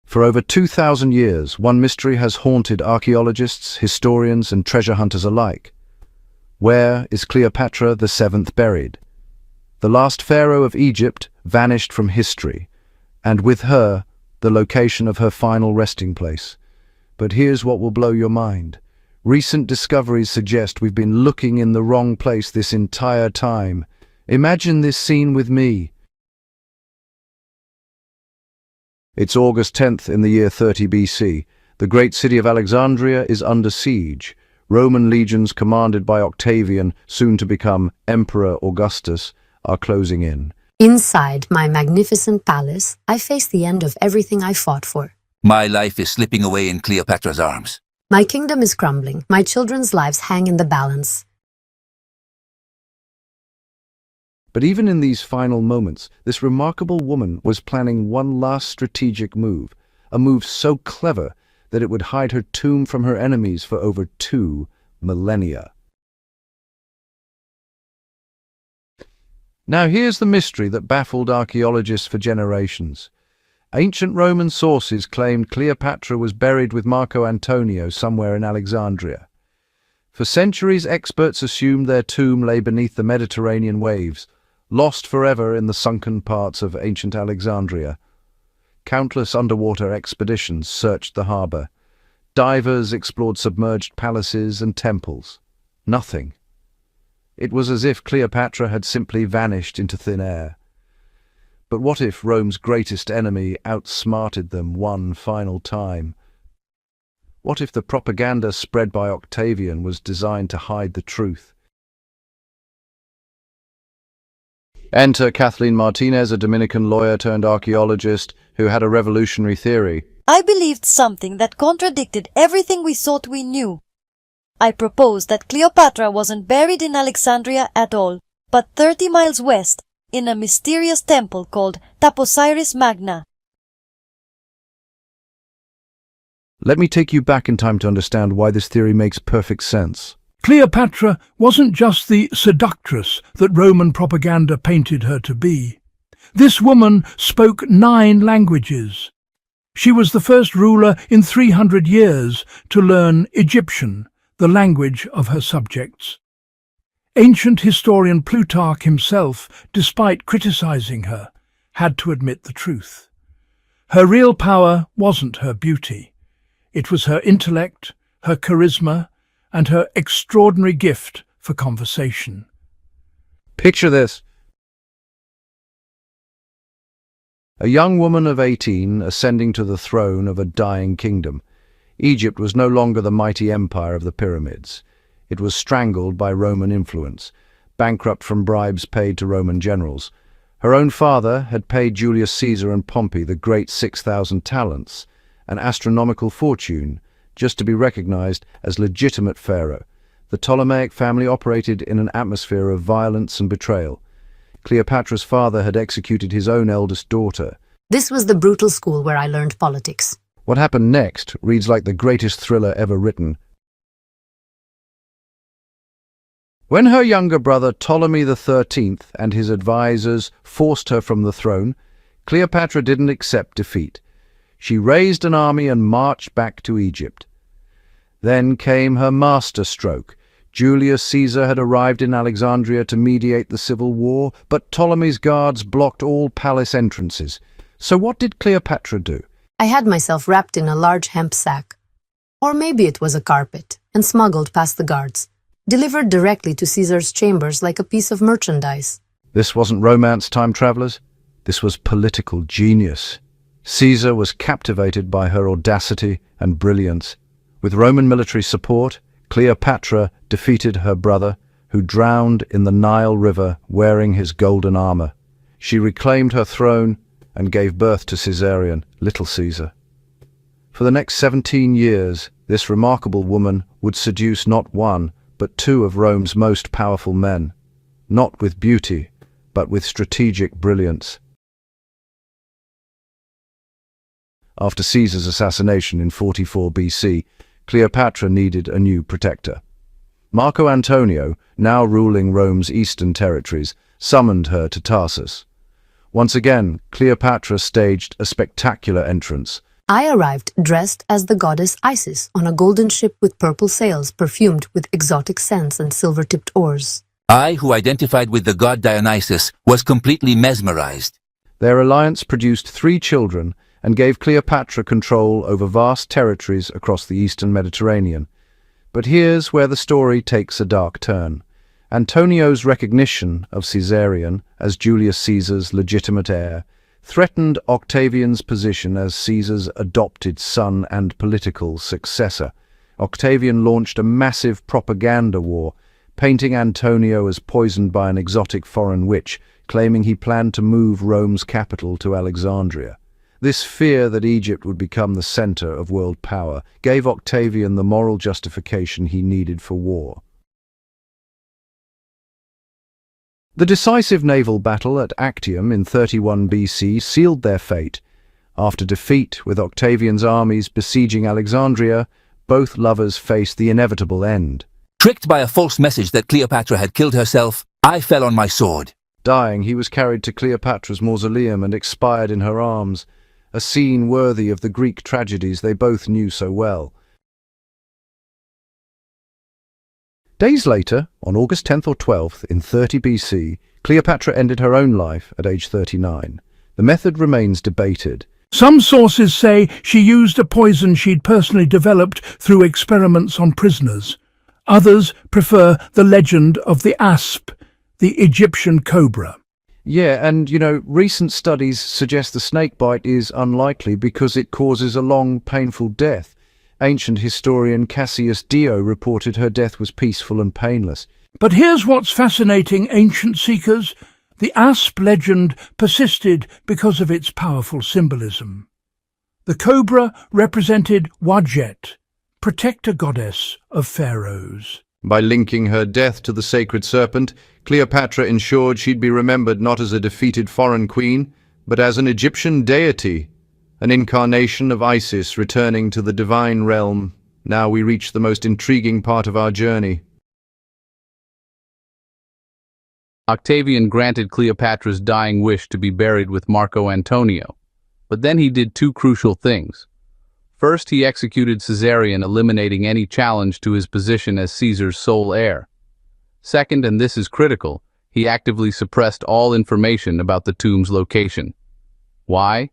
For over 2,000 years, one mystery has haunted archaeologists, historians, and treasure hunters alike. Where is Cleopatra VII buried? The last pharaoh of Egypt vanished from history, and with her, the location of her final resting place. But here's what will blow your mind. Recent discoveries suggest we've been looking in the wrong place this entire time. Imagine this scene with me. It's August 10th in the year 30 BC. The great city of Alexandria is under siege. Roman legions commanded by Octavian, soon to become Emperor Augustus, are closing in. Inside my magnificent palace, I face the end of everything I fought for. My life is slipping away in Cleopatra's arms. My kingdom is crumbling. My children's lives hang in the balance. But even in these final moments, this remarkable woman was planning one last strategic move, a move so clever that it would hide her tomb from her enemies for over 2 millennia. Now here's the mystery that baffled archaeologists for generations. Ancient Roman sources claimed Cleopatra was buried with Marco Antonio somewhere in Alexandria. For centuries, experts assumed their tomb lay beneath the Mediterranean waves, lost forever in the sunken parts of ancient Alexandria. Countless underwater expeditions searched the harbour. Divers explored submerged palaces and temples. Nothing. It was as if Cleopatra had simply vanished into thin air. But what if Rome's greatest enemy outsmarted them one final time? What if the propaganda spread by Octavian was designed to hide the truth? Enter Kathleen Martinez, a Dominican lawyer turned archaeologist who had a revolutionary theory. I believed something that contradicted everything we thought we knew. I proposed that Cleopatra wasn't buried in Alexandria at all, but 30 miles west, in a mysterious temple called Taposiris Magna. Let me take you back in time to understand why this theory makes perfect sense. Cleopatra wasn't just the seductress that Roman propaganda painted her to be. This woman spoke 9 languages. She was the first ruler in 300 years to learn Egyptian, the language of her subjects. Ancient historian Plutarch himself, despite criticizing her, had to admit the truth. Her real power wasn't her beauty. It was her intellect, her charisma, and her extraordinary gift for conversation. Picture this. A young woman of 18 ascending to the throne of a dying kingdom. Egypt was no longer the mighty empire of the pyramids. It was strangled by Roman influence, bankrupt from bribes paid to Roman generals. Her own father had paid Julius Caesar and Pompey the great 6,000 talents, an astronomical fortune, just to be recognized as legitimate pharaoh. The Ptolemaic family operated in an atmosphere of violence and betrayal. Cleopatra's father had executed his own eldest daughter. This was the brutal school where I learned politics. What happened next reads like the greatest thriller ever written. When her younger brother Ptolemy XIII and his advisors forced her from the throne, Cleopatra didn't accept defeat. She raised an army and marched back to Egypt. Then came her masterstroke. Julius Caesar had arrived in Alexandria to mediate the civil war, but Ptolemy's guards blocked all palace entrances. So what did Cleopatra do? I had myself wrapped in a large hemp sack. Or maybe it was a carpet, and smuggled past the guards, delivered directly to Caesar's chambers like a piece of merchandise. This wasn't romance, time travelers. This was political genius. Caesar was captivated by her audacity and brilliance. With Roman military support, Cleopatra defeated her brother, who drowned in the Nile River wearing his golden armor. She reclaimed her throne and gave birth to Caesarion, Little Caesar. For the next 17 years, this remarkable woman would seduce not one, but 2 of Rome's most powerful men, not with beauty, but with strategic brilliance. After Caesar's assassination in 44 BC, Cleopatra needed a new protector. Marco Antonio, now ruling Rome's eastern territories, summoned her to Tarsus. Once again, Cleopatra staged a spectacular entrance, I arrived dressed as the goddess Isis on a golden ship with purple sails perfumed with exotic scents and silver-tipped oars. I, who identified with the god Dionysus, was completely mesmerized. Their alliance produced 3 children and gave Cleopatra control over vast territories across the eastern Mediterranean. But here's where the story takes a dark turn. Antonio's recognition of Caesarion as Julius Caesar's legitimate heir threatened Octavian's position as Caesar's adopted son and political successor. Octavian launched a massive propaganda war, painting Antonio as poisoned by an exotic foreign witch, claiming he planned to move Rome's capital to Alexandria. This fear that Egypt would become the center of world power gave Octavian the moral justification he needed for war. The decisive naval battle at Actium in 31 BC sealed their fate. After defeat, with Octavian's armies besieging Alexandria, both lovers faced the inevitable end. Tricked by a false message that Cleopatra had killed herself, I fell on my sword. Dying, he was carried to Cleopatra's mausoleum and expired in her arms, a scene worthy of the Greek tragedies they both knew so well. Days later, on August 10th or 12th in 30 BC, Cleopatra ended her own life at age 39. The method remains debated. Some sources say she used a poison she'd personally developed through experiments on prisoners. Others prefer the legend of the asp, the Egyptian cobra. Yeah, and recent studies suggest the snakebite is unlikely because it causes a long, painful death. Ancient historian Cassius Dio reported her death was peaceful and painless. But here's what's fascinating, ancient seekers. The asp legend persisted because of its powerful symbolism. The cobra represented Wadjet, protector goddess of pharaohs. By linking her death to the sacred serpent, Cleopatra ensured she'd be remembered not as a defeated foreign queen, but as an Egyptian deity, an incarnation of Isis returning to the divine realm. Now we reach the most intriguing part of our journey. Octavian granted Cleopatra's dying wish to be buried with Marco Antonio, but then he did 2 crucial things. First, he executed Caesarion, eliminating any challenge to his position as Caesar's sole heir. Second, and this is critical, he actively suppressed all information about the tomb's location. Why?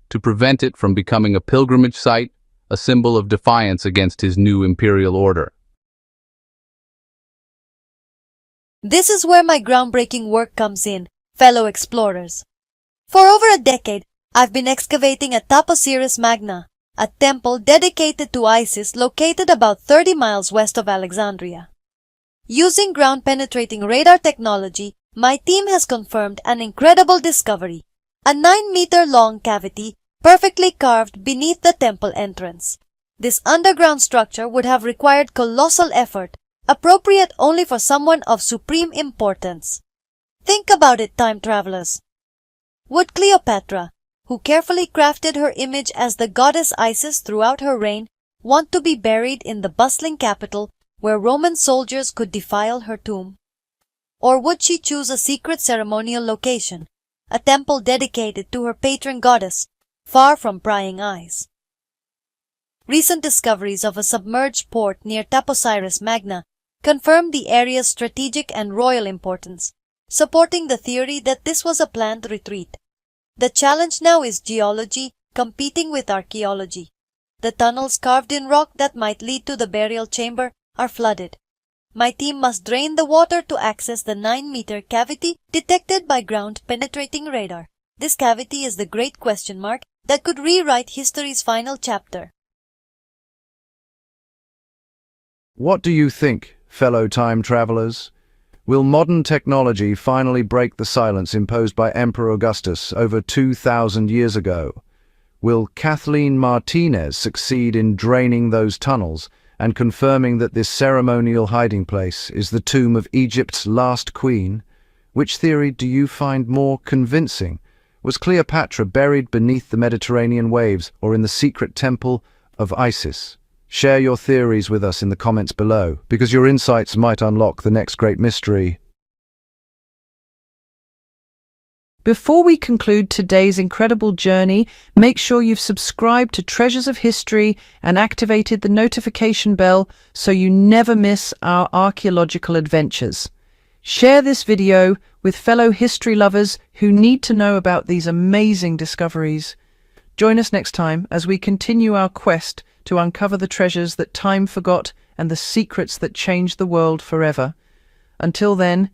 To prevent it from becoming a pilgrimage site, a symbol of defiance against his new imperial order. This is where my groundbreaking work comes in, fellow explorers. For over a decade, I've been excavating at Taposiris Magna, a temple dedicated to Isis located about 30 miles west of Alexandria. Using ground-penetrating radar technology, my team has confirmed an incredible discovery, a 9-meter-long cavity perfectly carved beneath the temple entrance. This underground structure would have required colossal effort, appropriate only for someone of supreme importance. Think about it, time travelers. Would Cleopatra, who carefully crafted her image as the goddess Isis throughout her reign, want to be buried in the bustling capital where Roman soldiers could defile her tomb? Or would she choose a secret ceremonial location, a temple dedicated to her patron goddess, far from prying eyes? Recent discoveries of a submerged port near Taposiris Magna confirm the area's strategic and royal importance, supporting the theory that this was a planned retreat. The challenge now is geology competing with archaeology. The tunnels carved in rock that might lead to the burial chamber are flooded. My team must drain the water to access the 9-meter cavity detected by ground-penetrating radar. This cavity is the great question mark that could rewrite history's final chapter. What do you think, fellow time travelers? Will modern technology finally break the silence imposed by Emperor Augustus over 2,000 years ago? Will Kathleen Martinez succeed in draining those tunnels and confirming that this ceremonial hiding place is the tomb of Egypt's last queen? Which theory do you find more convincing? Was Cleopatra buried beneath the Mediterranean waves or in the secret temple of Isis? Share your theories with us in the comments below, because your insights might unlock the next great mystery. Before we conclude today's incredible journey, make sure you've subscribed to Treasures of History and activated the notification bell so you never miss our archaeological adventures. Share this video with fellow history lovers who need to know about these amazing discoveries. Join us next time as we continue our quest to uncover the treasures that time forgot and the secrets that changed the world forever. Until then,